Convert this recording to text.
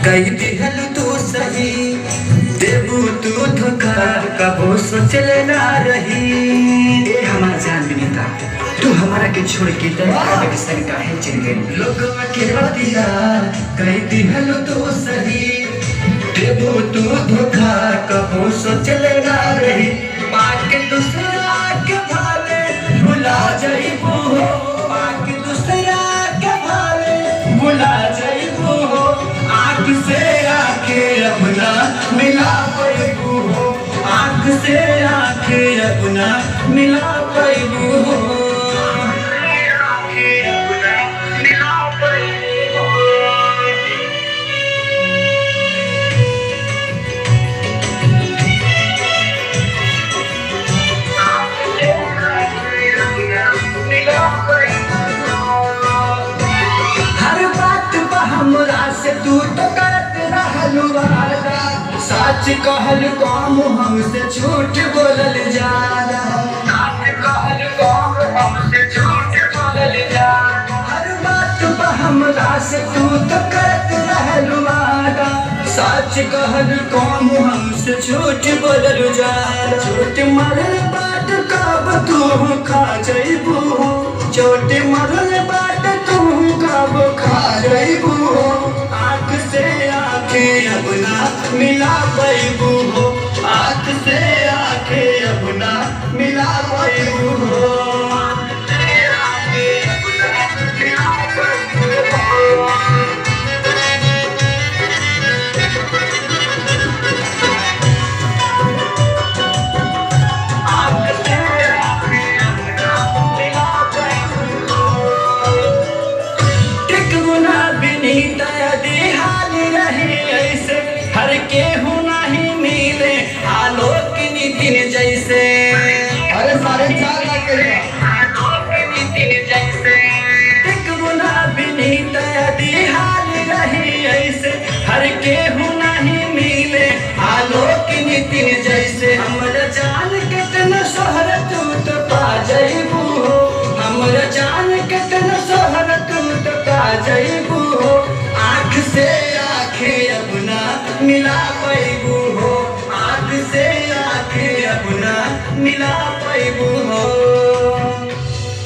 कई दिहल तू सही देबू तू धोखा कबो सोचले ना रही। ए हमार जान बिनीता तू हमारा के छोड़ के के संग काहे चल गई। लोगवा के बतिया कई दिहल तू सही देबू तू धोखा कबो सोचले ना रही। बाकी दूसरा के भाले भुला जाइबू हो, बाकी दूसरा के भाले भुला जाइबू हो। आँख से आँखें अपना मिला पाइबू हो, आँख से आँखें अपना मिला पाइबू हो। हर बात पर हमरा से तू तो करत रहलू वादा, सच कहल कम हमसे झूठ बोलल ज्यादा, सच कहल कम हमसे झूठ बोलल ज्यादा। हर बात पर हमरा से तू तो करत रहलू वादा, सच कहल कम हमसे झूठ बोलल ज्यादा। झूठ मरल बात कब तू खा जाइबू हो, चोट मरल बात तू कब खा जाइबू हो। आँख से आँखें अपना मिला पाइबू हो, आँख से आँखें अपना मिला पाइबू हो। हर के हो नहीं मिले आलोक नितिन जैसे, अरे सारे चार लाख आलोक नितिन जैसे। एक गुना बिनीत हाल रही ऐसे, हर के हो नहीं मिले आलोक नितिन जैसे। हमर जान कितना शहर तू तो पा जाइबू हो, हमर जान कितना शहर तू तो पा जाइबू हो। आँख से आँखें अपना मिला पाइबू हो, आँख से आँखें अपना मिला